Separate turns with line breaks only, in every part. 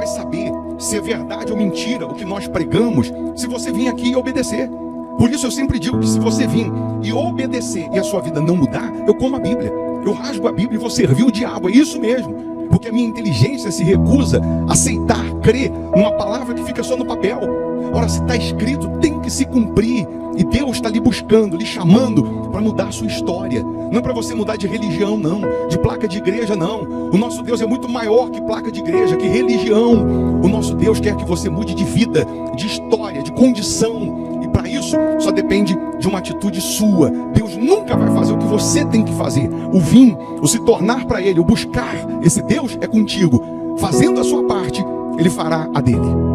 saber se é verdade ou mentira o que nós pregamos, se você vir aqui e obedecer. Por isso eu sempre digo que se você vir e obedecer e a sua vida não mudar, eu como a Bíblia. Eu rasgo a Bíblia e vou servir o diabo. É isso mesmo. Porque a minha inteligência se recusa a aceitar, crer numa palavra que fica só no papel. Ora, se está escrito, tem que se cumprir. E Deus está lhe buscando, lhe chamando para mudar a sua história. Não é para você mudar de religião, não. De placa de igreja, não. O nosso Deus é muito maior que placa de igreja, que religião. O nosso Deus quer que você mude de vida, de história, de condição. E para isso, só depende de uma atitude sua. Deus nunca vai fazer o que você tem que fazer. O vir, o se tornar para Ele, o buscar esse Deus é contigo. Fazendo a sua parte, Ele fará a dele.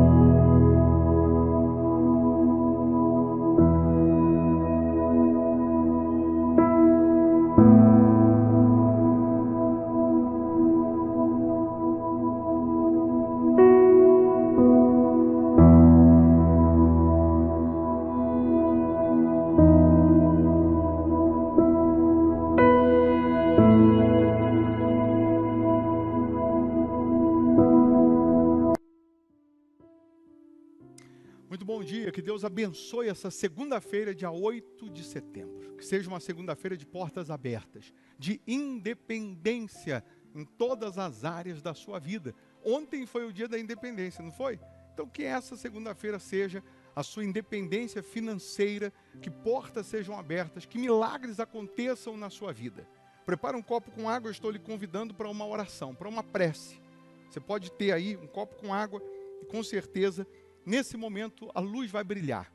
Muito bom dia, que Deus abençoe essa segunda-feira, dia 8 de setembro. Que seja uma segunda-feira de portas abertas, de independência em todas as áreas da sua vida. Ontem foi o dia da independência, não foi? Então que essa segunda-feira seja a sua independência financeira, que portas sejam abertas, que milagres aconteçam na sua vida. Prepara um copo com água, eu estou lhe convidando para uma oração, para uma prece. Você pode ter aí um copo com água e com certeza nesse momento a luz vai brilhar.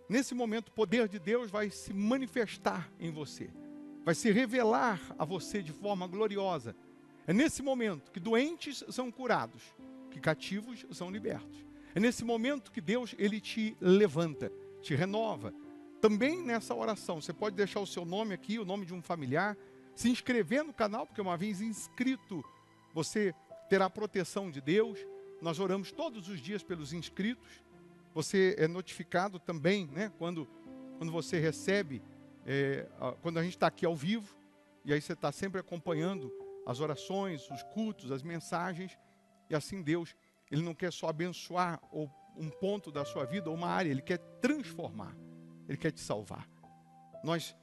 Nesse momento o poder de Deus vai se manifestar em você. Vai se revelar a você de forma gloriosa. É nesse momento que doentes são curados, que cativos são libertos. É nesse momento que Deus, Ele te levanta, te renova. Também nessa oração, você pode deixar o seu nome aqui, o nome de um familiar, se inscrever no canal, porque uma vez inscrito, você terá a proteção de Deus. Nós oramos todos os dias pelos inscritos. Você é notificado também, né, quando você recebe, quando a gente está aqui ao vivo, e aí você está sempre acompanhando as orações, os cultos, as mensagens, e assim Deus, Ele não quer só abençoar um ponto da sua vida ou uma área, Ele quer transformar, Ele quer te salvar. Nós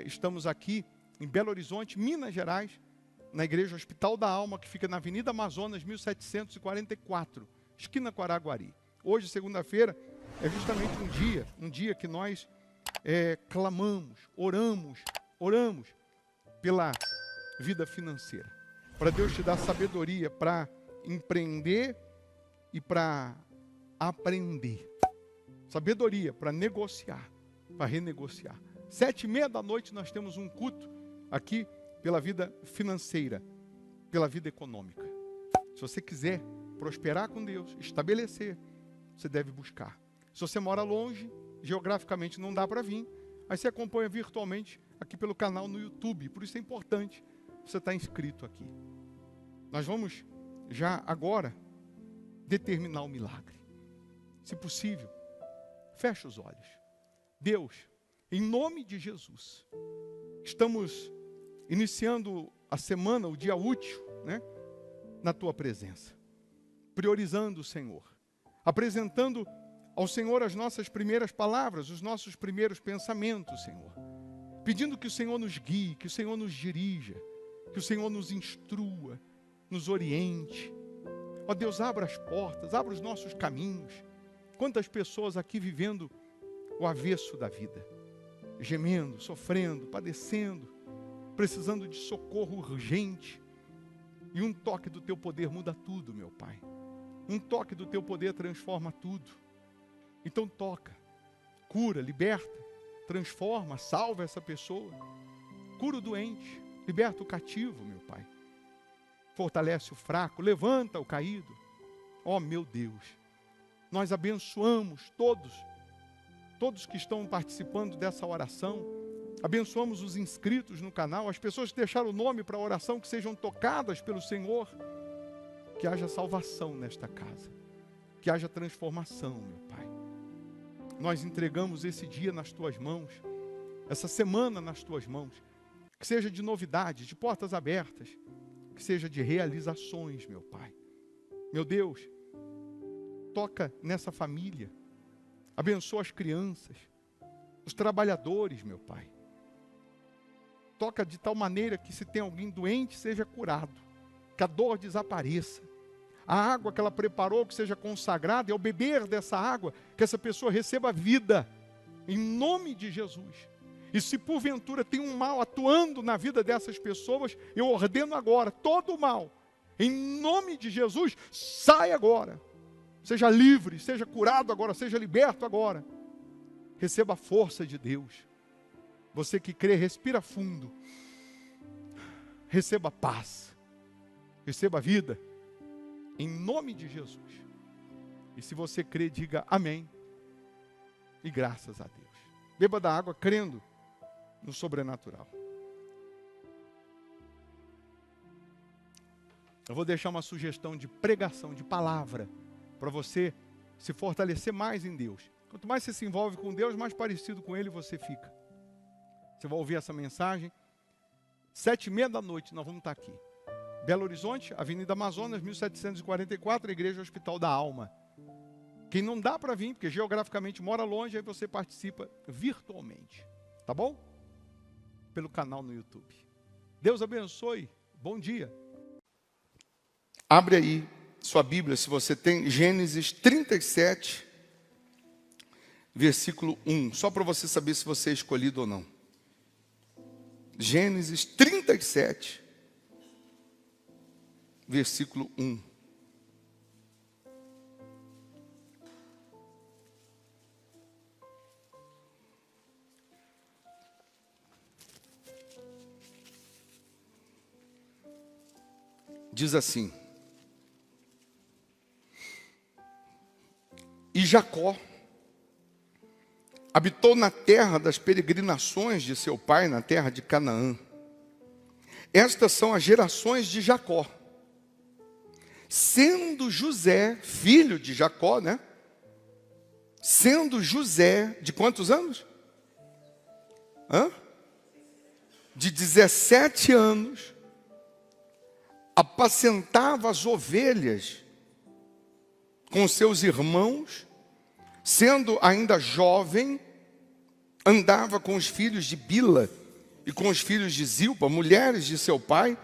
estamos aqui em Belo Horizonte, Minas Gerais, na Igreja Hospital da Alma, que fica na Avenida Amazonas, 1744, esquina com Araguari. Hoje, segunda-feira, é justamente um dia que nós clamamos, oramos pela vida financeira. Para Deus te dar sabedoria para empreender e para aprender. Sabedoria para negociar, para renegociar. 19h30 nós temos um culto aqui pela vida financeira, pela vida econômica. Se você quiser prosperar com Deus, estabelecer, você deve buscar. Se você mora longe, geograficamente não dá para vir, aí você acompanha virtualmente aqui pelo canal no YouTube. Por isso é importante você estar inscrito aqui. Nós vamos já agora determinar o milagre. Se possível, feche os olhos. Deus, em nome de Jesus, estamos iniciando a semana, o dia útil, né, na Tua presença. Priorizando o Senhor. Apresentando ao Senhor as nossas primeiras palavras, os nossos primeiros pensamentos, Senhor. Pedindo que o Senhor nos guie, que o Senhor nos dirija, que o Senhor nos instrua, nos oriente. Ó Deus, abra as portas, abra os nossos caminhos. Quantas pessoas aqui vivendo o avesso da vida, gemendo, sofrendo, padecendo, precisando de socorro urgente. E um toque do Teu poder muda tudo, meu Pai. Um toque do Teu poder transforma tudo. Então toca, cura, liberta, transforma, salva essa pessoa. Cura o doente, liberta o cativo, meu Pai. Fortalece o fraco, levanta o caído. Ó meu Deus, nós abençoamos todos que estão participando dessa oração. Abençoamos os inscritos no canal, as pessoas que deixaram o nome para a oração, que sejam tocadas pelo Senhor. Que haja salvação nesta casa, que haja transformação, meu Pai. Nós entregamos esse dia nas Tuas mãos, essa semana nas Tuas mãos. Que seja de novidades, de portas abertas, que seja de realizações, meu Pai. Meu Deus, toca nessa família. Abençoa as crianças, os trabalhadores, meu Pai. Toca de tal maneira que se tem alguém doente, seja curado. Que a dor desapareça. A água que ela preparou, que seja consagrada, e ao beber dessa água, que essa pessoa receba vida. Em nome de Jesus. E se porventura tem um mal atuando na vida dessas pessoas, eu ordeno agora, todo o mal, em nome de Jesus, sai agora. Seja livre, seja curado agora, seja liberto agora. Receba a força de Deus. Você que crê, respira fundo. Receba paz. Receba vida. Em nome de Jesus. E se você crê, diga amém. E graças a Deus. Beba da água crendo no sobrenatural. Eu vou deixar uma sugestão de pregação, de palavra, para você se fortalecer mais em Deus. Quanto mais você se envolve com Deus, mais parecido com Ele você fica. Você vai ouvir essa mensagem. 7h30 da noite nós vamos estar aqui. Belo Horizonte, Avenida Amazonas, 1744, Igreja Hospital da Alma. Quem não dá para vir, porque geograficamente mora longe, aí você participa virtualmente. Tá bom? Pelo canal no YouTube. Deus abençoe. Bom dia. Abre aí sua Bíblia, se você tem, Gênesis 37, versículo 1. Só para você saber se você é escolhido ou não. Gênesis 37, versículo 1. Diz assim: E Jacó habitou na terra das peregrinações de seu pai, na terra de Canaã. Estas são as gerações de Jacó. Sendo José, filho de Jacó, né? Sendo José, de quantos anos? De 17 anos, apacentava as ovelhas com seus irmãos, sendo ainda jovem, andava com os filhos de Bila e com os filhos de Zilpa, mulheres de seu pai,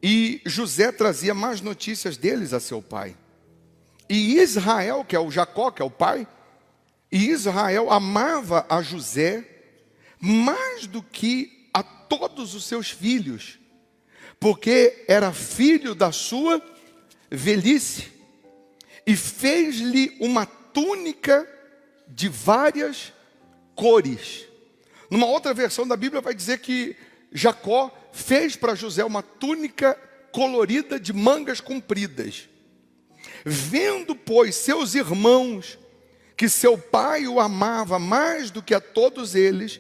e José trazia más notícias deles a seu pai. E Israel, que é o Jacó, que é o pai, e Israel amava a José mais do que a todos os seus filhos, porque era filho da sua velhice, e fez-lhe uma túnica de várias cores. Numa outra versão da Bíblia vai dizer que Jacó fez para José uma túnica colorida de mangas compridas. Vendo, pois, seus irmãos que seu pai o amava mais do que a todos eles,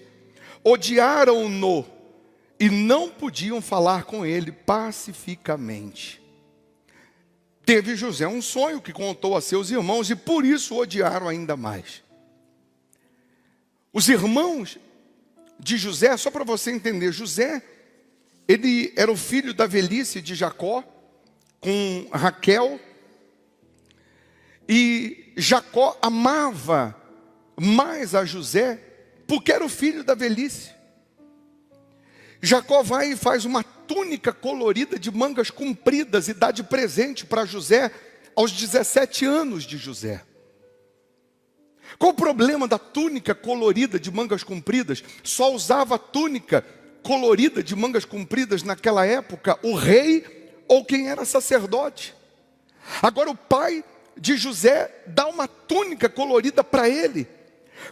odiaram-no e não podiam falar com ele pacificamente. Teve José um sonho que contou a seus irmãos e por isso o odiaram ainda mais. Os irmãos de José, só para você entender, José, ele era o filho da velhice de Jacó, com Raquel, e Jacó amava mais a José, porque era o filho da velhice. Jacó vai e faz uma túnica colorida de mangas compridas e dá de presente para José aos 17 anos de José. Qual o problema da túnica colorida de mangas compridas? Só usava túnica colorida de mangas compridas naquela época o rei ou quem era sacerdote. Agora o pai de José dá uma túnica colorida para ele.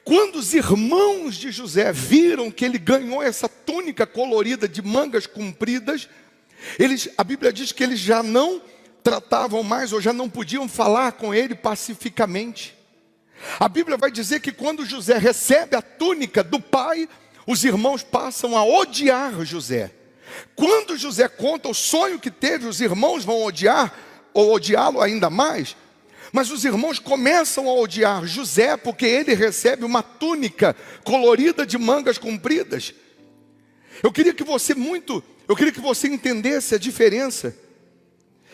Quando os irmãos de José viram que ele ganhou essa túnica colorida de mangas compridas, a Bíblia diz que eles já não tratavam mais ou já não podiam falar com ele pacificamente. A Bíblia vai dizer que quando José recebe a túnica do pai, os irmãos passam a odiar José. Quando José conta o sonho que teve, os irmãos vão odiar ou odiá-lo ainda mais. Mas os irmãos começam a odiar José porque ele recebe uma túnica colorida de mangas compridas. Eu queria que você entendesse a diferença.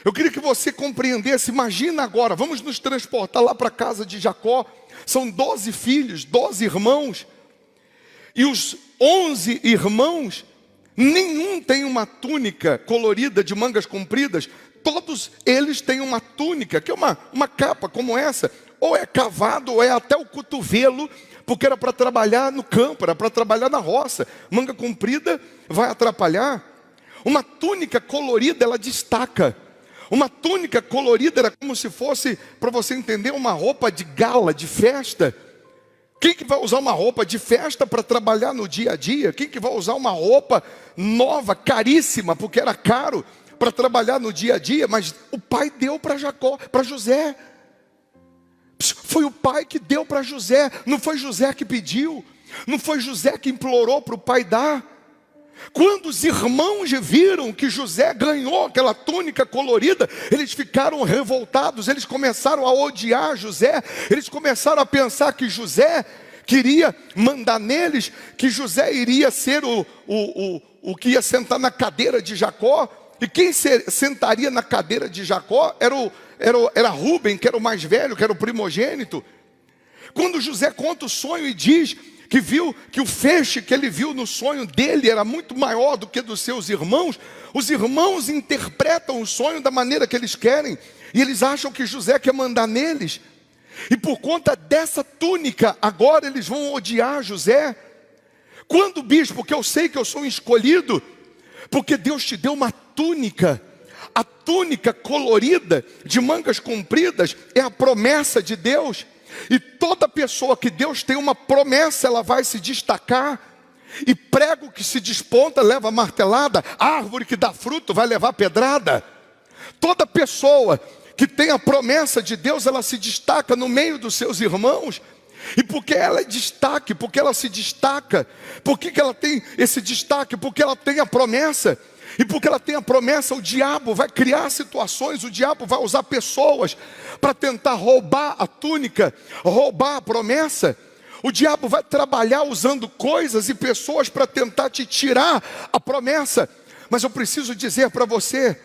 Eu queria que você compreendesse, imagina agora, vamos nos transportar lá para a casa de Jacó. São 12 filhos, 12 irmãos. E os 11 irmãos, nenhum tem uma túnica colorida de mangas compridas. Todos eles têm uma túnica, que é uma capa como essa. Ou é cavado, ou é até o cotovelo, porque era para trabalhar no campo, era para trabalhar na roça. Manga comprida vai atrapalhar. Uma túnica colorida, ela destaca. Uma túnica colorida era como se fosse, para você entender, uma roupa de gala, de festa. Quem que vai usar uma roupa de festa para trabalhar no dia a dia? Quem que vai usar uma roupa nova, caríssima, porque era caro, para trabalhar no dia a dia? Mas o pai deu para Jacó, para José. Foi o pai que deu para José. Não foi José que pediu. Não foi José que implorou para o pai dar. Quando os irmãos viram que José ganhou aquela túnica colorida, eles ficaram revoltados, eles começaram a odiar José, eles começaram a pensar que José queria mandar neles, que José iria ser o que ia sentar na cadeira de Jacó. E quem sentaria na cadeira de Jacó era Rúben, que era o mais velho, que era o primogênito. Quando José conta o sonho e diz que viu que o feixe que ele viu no sonho dele era muito maior do que dos seus irmãos, os irmãos interpretam o sonho da maneira que eles querem, e eles acham que José quer mandar neles, e por conta dessa túnica, agora eles vão odiar José. Quando, bispo, que eu sei que eu sou um escolhido, porque Deus te deu uma túnica. A túnica colorida, de mangas compridas, é a promessa de Deus. E toda pessoa que Deus tem uma promessa, ela vai se destacar. E prego que se desponta leva martelada, árvore que dá fruto vai levar pedrada. Toda pessoa que tem a promessa de Deus, ela se destaca no meio dos seus irmãos. E porque ela é destaque, porque ela se destaca, por que ela tem esse destaque? Porque ela tem a promessa. E porque ela tem a promessa, o diabo vai criar situações, o diabo vai usar pessoas para tentar roubar a túnica, roubar a promessa. O diabo vai trabalhar usando coisas e pessoas para tentar te tirar a promessa. Mas eu preciso dizer para você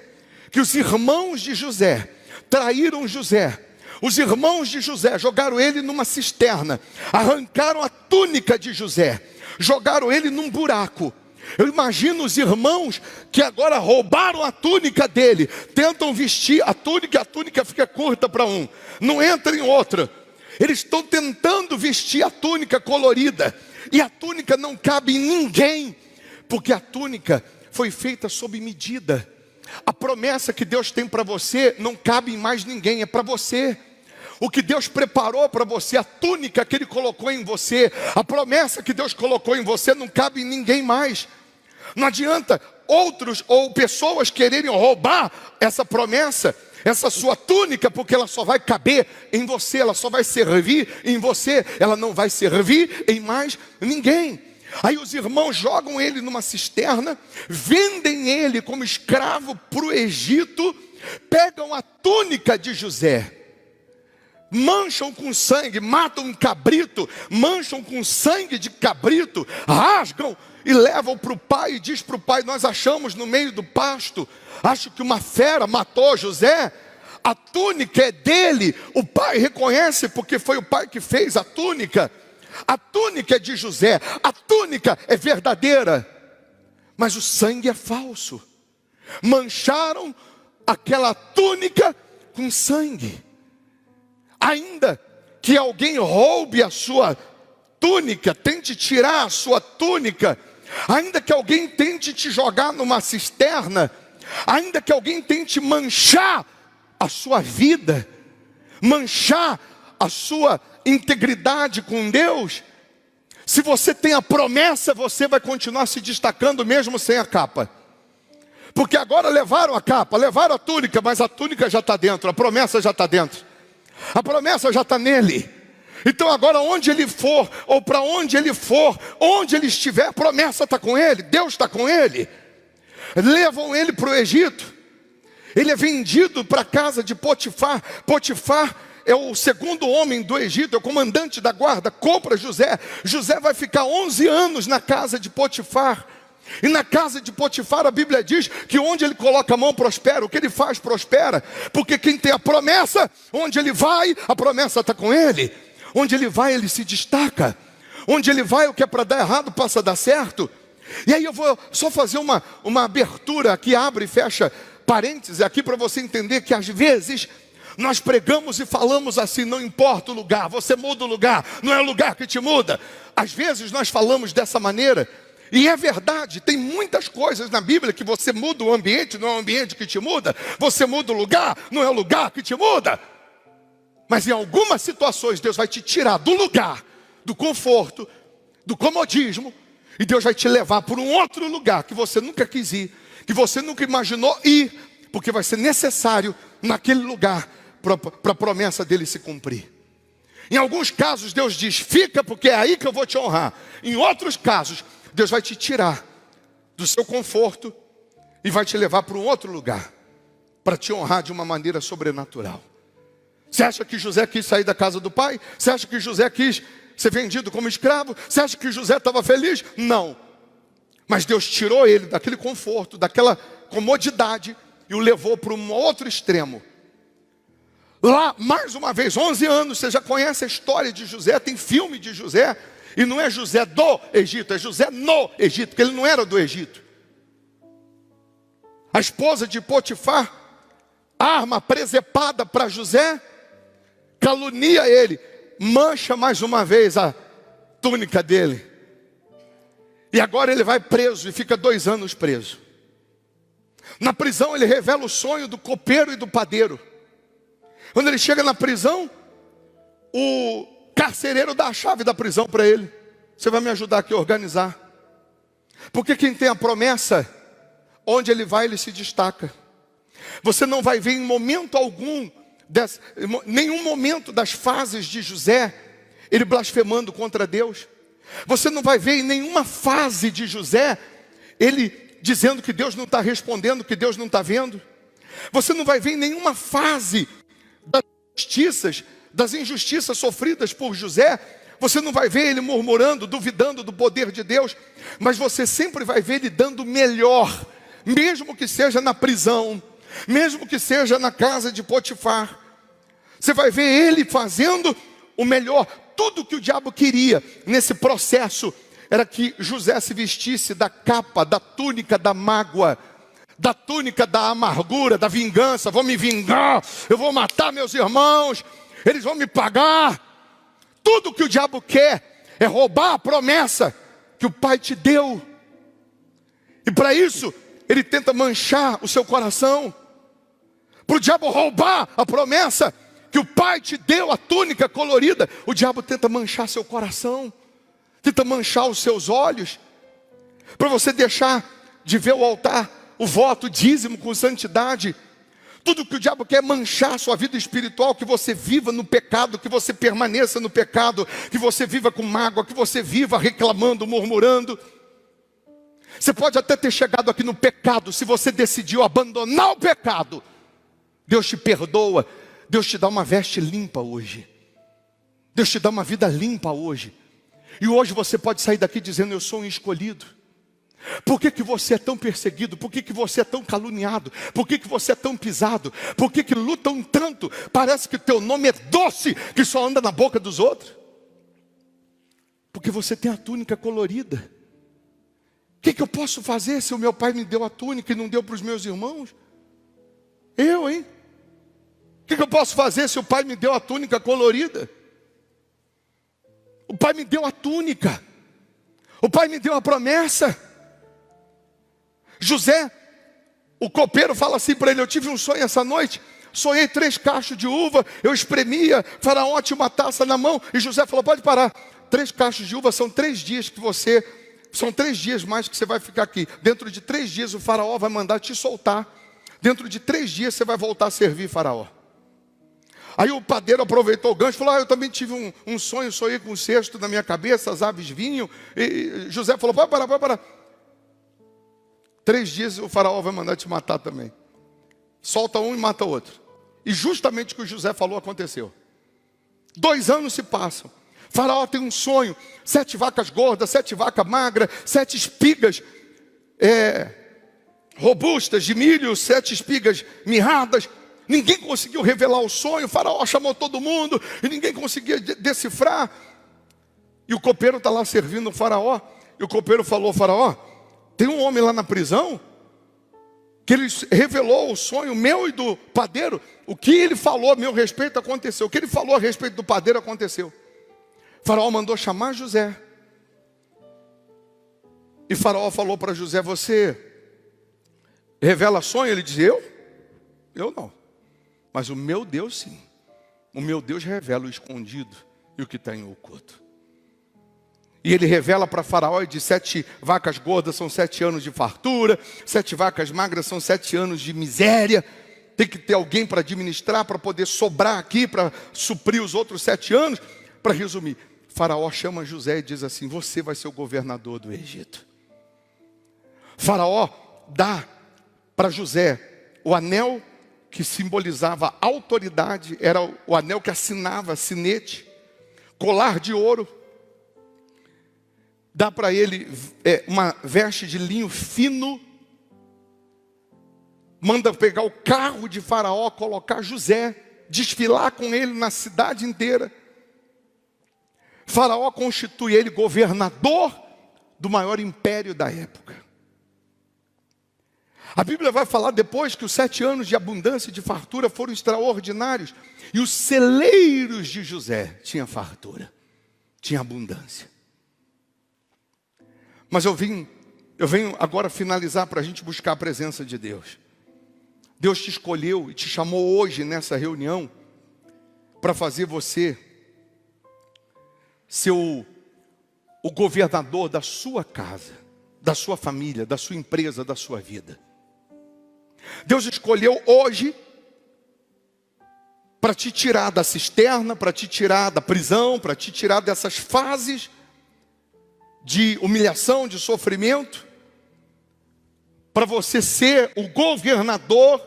que os irmãos de José traíram José. Os irmãos de José jogaram ele numa cisterna, arrancaram a túnica de José, jogaram ele num buraco. Eu imagino os irmãos que agora roubaram a túnica dele, tentam vestir a túnica fica curta para um, não entra em outra. Eles estão tentando vestir a túnica colorida, e a túnica não cabe em ninguém, porque a túnica foi feita sob medida. A promessa que Deus tem para você não cabe em mais ninguém, é para você. O que Deus preparou para você, a túnica que Ele colocou em você, a promessa que Deus colocou em você não cabe em ninguém mais. Não adianta outros ou pessoas quererem roubar essa promessa, essa sua túnica, porque ela só vai caber em você, ela só vai servir em você, ela não vai servir em mais ninguém. Aí os irmãos jogam ele numa cisterna, vendem ele como escravo para o Egito, pegam a túnica de José, mancham com sangue, matam um cabrito, mancham com sangue de cabrito, rasgam e levam para o pai, e diz para o pai: nós achamos no meio do pasto, acho que uma fera matou José, a túnica é dele. O pai reconhece, porque foi o pai que fez a túnica é de José, a túnica é verdadeira, mas o sangue é falso. Mancharam aquela túnica com sangue. Ainda que alguém roube a sua túnica, tente tirar a sua túnica, ainda que alguém tente te jogar numa cisterna, ainda que alguém tente manchar a sua vida, manchar a sua integridade com Deus, se você tem a promessa, você vai continuar se destacando mesmo sem a capa. Porque agora levaram a capa, levaram a túnica, mas a túnica já está dentro, a promessa já está dentro. A promessa já está nele. Então agora onde ele for, ou para onde ele for, onde ele estiver, a promessa está com ele, Deus está com ele. Levam ele para o Egito. Ele é vendido para a casa de Potifar. Potifar é o segundo homem do Egito, é o comandante da guarda, compra José. José vai ficar 11 anos na casa de Potifar. E na casa de Potifar a Bíblia diz que onde ele coloca a mão prospera, o que ele faz prospera. Porque quem tem a promessa, onde ele vai, a promessa está com ele. Onde ele vai, ele se destaca. Onde ele vai, o que é para dar errado passa a dar certo. E aí eu vou só fazer uma abertura aqui, abre e fecha parênteses aqui para você entender que às vezes nós pregamos e falamos assim, não importa o lugar, você muda o lugar, não é o lugar que te muda. Às vezes nós falamos dessa maneira, e é verdade, tem muitas coisas na Bíblia que você muda o ambiente, não é o ambiente que te muda. Você muda o lugar, não é o lugar que te muda. Mas em algumas situações Deus vai te tirar do lugar, do conforto, do comodismo, e Deus vai te levar para um outro lugar que você nunca quis ir, que você nunca imaginou ir, porque vai ser necessário naquele lugar para a promessa dele se cumprir. Em alguns casos Deus diz, fica porque é aí que eu vou te honrar. Em outros casos, Deus vai te tirar do seu conforto e vai te levar para um outro lugar, para te honrar de uma maneira sobrenatural. Você acha que José quis sair da casa do pai? Você acha que José quis ser vendido como escravo? Você acha que José estava feliz? Não. Mas Deus tirou ele daquele conforto, daquela comodidade e o levou para um outro extremo. Lá, mais uma vez, 11 anos, você já conhece a história de José, tem filme de José. E não é José do Egito, é José no Egito, porque ele não era do Egito. A esposa de Potifar arma presepada para José, calunia ele, mancha mais uma vez a túnica dele. E agora ele vai preso e fica 2 anos preso. Na prisão ele revela o sonho do copeiro e do padeiro. Quando ele chega na prisão, o carcereiro dá a chave da prisão para ele. Você vai me ajudar aqui a organizar. Porque quem tem a promessa, onde ele vai, ele se destaca. Você não vai ver em momento algum, nenhum momento das fases de José, ele blasfemando contra Deus. Você não vai ver em nenhuma fase de José, ele dizendo que Deus não está respondendo, que Deus não está vendo. Você não vai ver em nenhuma fase das injustiças sofridas por José, você não vai ver ele murmurando, duvidando do poder de Deus, mas você sempre vai ver ele dando o melhor, mesmo que seja na prisão, mesmo que seja na casa de Potifar. Você vai ver ele fazendo o melhor. Tudo que o diabo queria nesse processo era que José se vestisse da capa, da túnica da mágoa, da túnica da amargura, da vingança. Vou me vingar, eu vou matar meus irmãos, eles vão me pagar. Tudo que o diabo quer é roubar a promessa que o pai te deu. E para isso, ele tenta manchar o seu coração. Para o diabo roubar a promessa que o pai te deu, a túnica colorida, o diabo tenta manchar seu coração, tenta manchar os seus olhos, para você deixar de ver o altar, o voto, o dízimo com santidade. Tudo que o diabo quer é manchar a sua vida espiritual, que você viva no pecado, que você permaneça no pecado, que você viva com mágoa, que você viva reclamando, murmurando. Você pode até ter chegado aqui no pecado, se você decidiu abandonar o pecado, Deus te perdoa, Deus te dá uma veste limpa hoje, Deus te dá uma vida limpa hoje, e hoje você pode sair daqui dizendo, eu sou um escolhido. Por que que você é tão perseguido? Por que que você é tão caluniado? Por que que você é tão pisado? Por que que lutam tanto? Parece que o teu nome é doce, que só anda na boca dos outros. Porque você tem a túnica colorida. O que que eu posso fazer se o meu pai me deu a túnica e não deu para os meus irmãos? Eu, hein? O que que eu posso fazer se o pai me deu a túnica colorida? O pai me deu a túnica. O pai me deu a promessa. José, o copeiro, fala assim para ele, eu tive um sonho essa noite, sonhei 3 cachos de uva, eu espremia, Faraó tinha uma taça na mão, e José falou, pode parar, 3 cachos de uva são 3 dias que você, são 3 dias mais que você vai ficar aqui, dentro de 3 dias o Faraó vai mandar te soltar, dentro de 3 dias você vai voltar a servir Faraó. Aí o padeiro aproveitou o gancho e falou, eu também tive um sonho, sonhei com um cesto na minha cabeça, as aves vinham, e José falou, pode parar. 3 dias o Faraó vai mandar te matar também. Solta um e mata outro. E justamente o que o José falou aconteceu. 2 anos se passam. Faraó tem um sonho. 7 vacas gordas, 7 vacas magras, 7 espigas. robustas de milho, 7 espigas mirradas. Ninguém conseguiu revelar o sonho. O faraó chamou todo mundo e ninguém conseguia decifrar. E o copeiro está lá servindo o faraó. E o copeiro falou: faraó, tem um homem lá na prisão que ele revelou o sonho meu e do padeiro. O que ele falou a meu respeito aconteceu. O que ele falou a respeito do padeiro aconteceu. O faraó mandou chamar José. E faraó falou para José: você revela sonho? Ele dizia: eu não. Mas o meu Deus sim. O meu Deus revela o escondido e o que está em oculto. E ele revela para faraó e diz: 7 vacas gordas são 7 anos de fartura, 7 vacas magras são 7 anos de miséria. Tem que ter alguém para administrar, para poder sobrar aqui, para suprir os outros 7 anos. Para resumir, faraó chama José e diz assim: você vai ser o governador do Egito. Faraó dá para José o anel que simbolizava autoridade, era o anel que assinava sinete, colar de ouro. Dá para ele uma veste de linho fino. Manda pegar o carro de faraó, colocar José, desfilar com ele na cidade inteira. Faraó constitui ele governador do maior império da época. A Bíblia vai falar depois que os 7 anos de abundância e de fartura foram extraordinários. E os celeiros de José tinham fartura, tinham abundância. Mas eu venho agora finalizar para a gente buscar a presença de Deus. Deus te escolheu e te chamou hoje nessa reunião para fazer você ser o governador da sua casa, da sua família, da sua empresa, da sua vida. Deus escolheu hoje para te tirar da cisterna, para te tirar da prisão, para te tirar dessas fases de humilhação, de sofrimento, para você ser o governador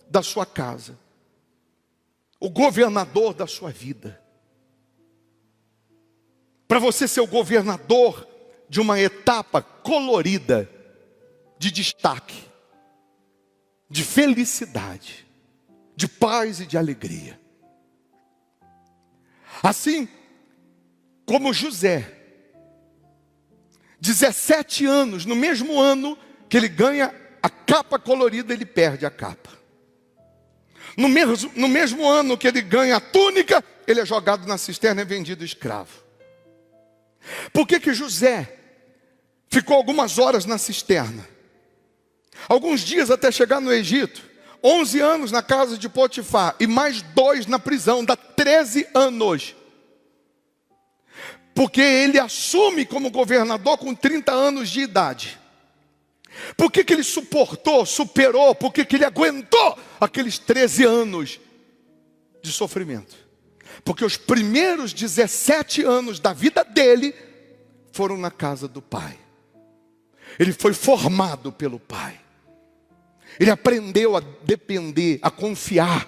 da sua casa, o governador da sua vida, para você ser o governador de uma etapa colorida, de destaque, de felicidade, de paz e de alegria. Assim como José, 17 anos, no mesmo ano que ele ganha a capa colorida, ele perde a capa. No mesmo ano que ele ganha a túnica, ele é jogado na cisterna e vendido escravo. Por que José ficou algumas horas na cisterna? Alguns dias até chegar no Egito. 11 anos na casa de Potifar e mais 2 na prisão, dá 13 anos. Porque ele assume como governador com 30 anos de idade. Por que ele suportou, superou, por que ele aguentou aqueles 13 anos de sofrimento? Porque os primeiros 17 anos da vida dele foram na casa do pai. Ele foi formado pelo pai. Ele aprendeu a depender, a confiar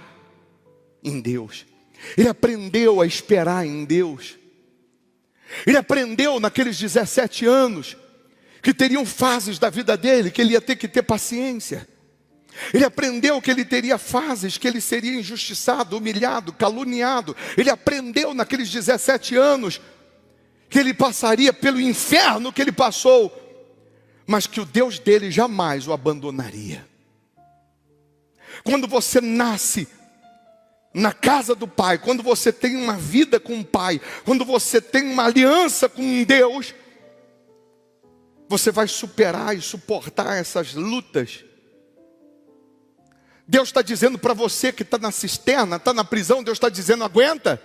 em Deus. Ele aprendeu a esperar em Deus. Ele aprendeu naqueles 17 anos que teriam fases da vida dele, que ele ia ter que ter paciência. Ele aprendeu que ele teria fases, que ele seria injustiçado, humilhado, caluniado. Ele aprendeu naqueles 17 anos que ele passaria pelo inferno que ele passou, mas que o Deus dele jamais o abandonaria. Quando você nasce na casa do Pai, quando você tem uma vida com o Pai, quando você tem uma aliança com Deus, você vai superar e suportar essas lutas. Deus está dizendo para você que está na cisterna, está na prisão, Deus está dizendo: aguenta.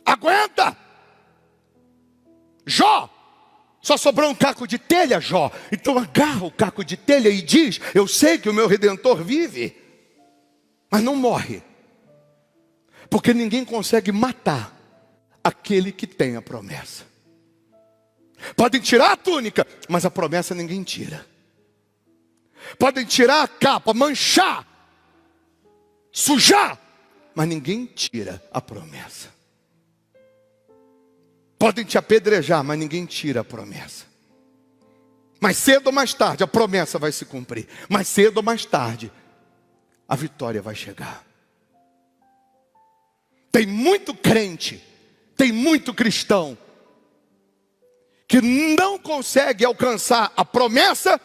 Aguenta. Jó, só sobrou um caco de telha, Jó. Então agarra o caco de telha e diz: eu sei que o meu Redentor vive, mas não morre. Porque ninguém consegue matar aquele que tem a promessa. Podem tirar a túnica, mas a promessa ninguém tira. Podem tirar a capa, manchar, sujar, mas ninguém tira a promessa. Podem te apedrejar, mas ninguém tira a promessa. Mais cedo ou mais tarde, a promessa vai se cumprir. Mais cedo ou mais tarde, a vitória vai chegar. Tem muito crente, tem muito cristão, que não consegue alcançar a promessa,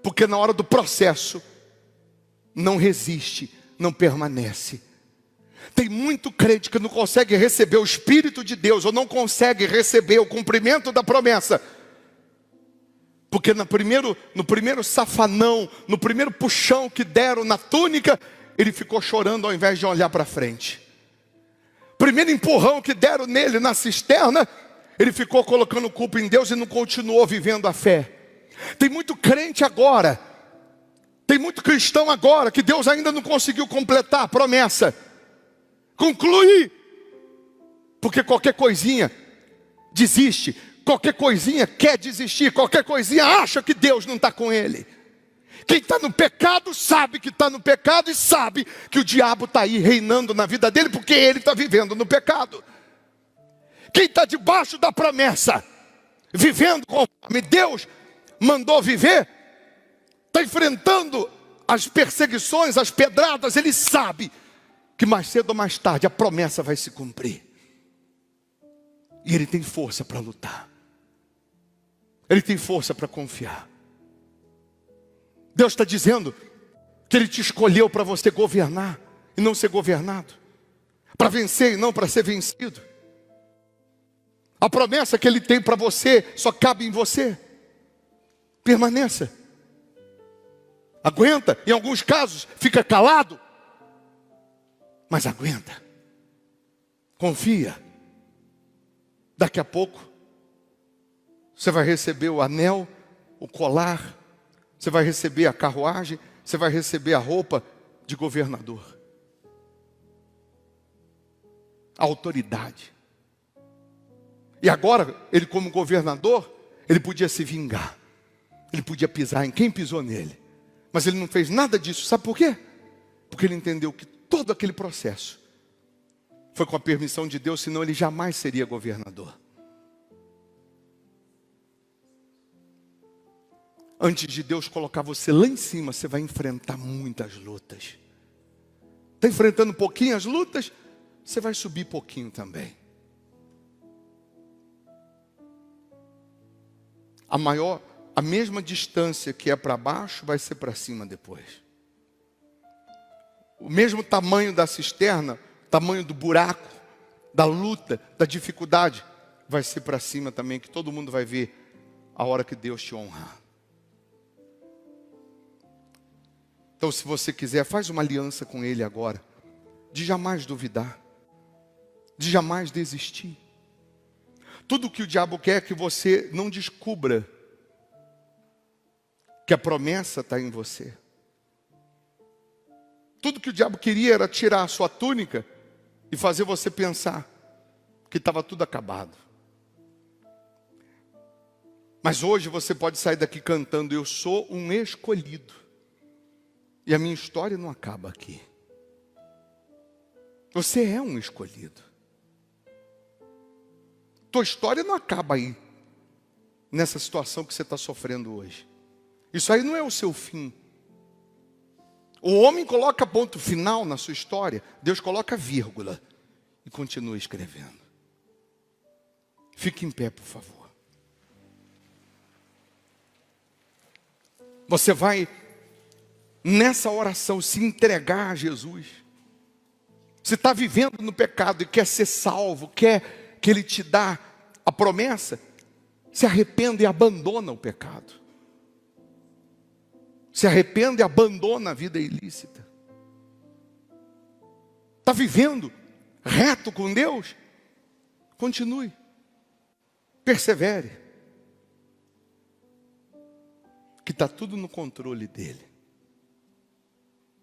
porque na hora do processo, não resiste, não permanece. Tem muito crente que não consegue receber o Espírito de Deus, ou não consegue receber o cumprimento da promessa, porque no primeiro safanão, no primeiro puxão que deram na túnica, ele ficou chorando ao invés de olhar para frente. Primeiro empurrão que deram nele na cisterna, ele ficou colocando culpa em Deus e não continuou vivendo a fé. Tem muito crente agora, tem muito cristão agora, que Deus ainda não conseguiu completar a promessa. Conclui, porque qualquer coisinha desiste, qualquer coisinha quer desistir, qualquer coisinha acha que Deus não está com ele. Quem está no pecado sabe que está no pecado e sabe que o diabo está aí reinando na vida dele, porque ele está vivendo no pecado. Quem está debaixo da promessa, vivendo conforme Deus mandou viver, está enfrentando as perseguições, as pedradas, ele sabe que mais cedo ou mais tarde a promessa vai se cumprir. E ele tem força para lutar. Ele tem força para confiar. Deus está dizendo que Ele te escolheu para você governar e não ser governado, para vencer e não para ser vencido. A promessa que Ele tem para você só cabe em você. Permaneça. Aguenta, em alguns casos fica calado, mas aguenta. Confia. Daqui a pouco você vai receber o anel, o colar, você vai receber a carruagem, você vai receber a roupa de governador. A autoridade. E agora, ele como governador, ele podia se vingar. Ele podia pisar em quem pisou nele. Mas ele não fez nada disso. Sabe por quê? Porque ele entendeu que todo aquele processo foi com a permissão de Deus, senão ele jamais seria governador. Antes de Deus colocar você lá em cima, você vai enfrentar muitas lutas. Está enfrentando um pouquinho as lutas, você vai subir pouquinho também. A mesma distância que é para baixo, vai ser para cima depois. O mesmo tamanho da cisterna, tamanho do buraco, da luta, da dificuldade, vai ser para cima também, que todo mundo vai ver a hora que Deus te honrar. Então, se você quiser, faz uma aliança com Ele agora, de jamais duvidar, de jamais desistir. Tudo que o diabo quer é que você não descubra que a promessa está em você. Tudo que o diabo queria era tirar a sua túnica e fazer você pensar que estava tudo acabado. Mas hoje você pode sair daqui cantando: eu sou um escolhido. E a minha história não acaba aqui. Você é um escolhido. Tua história não acaba aí, nessa situação que você está sofrendo hoje. Isso aí não é o seu fim. O homem coloca ponto final na sua história, Deus coloca vírgula e continua escrevendo. Fique em pé, por favor. Você vai, nessa oração, se entregar a Jesus. Você está vivendo no pecado e quer ser salvo, quer que Ele te dá a promessa, se arrependa e abandona o pecado. Se arrependa e abandona a vida ilícita. Está vivendo reto com Deus? Continue. Persevere. Que está tudo no controle dEle.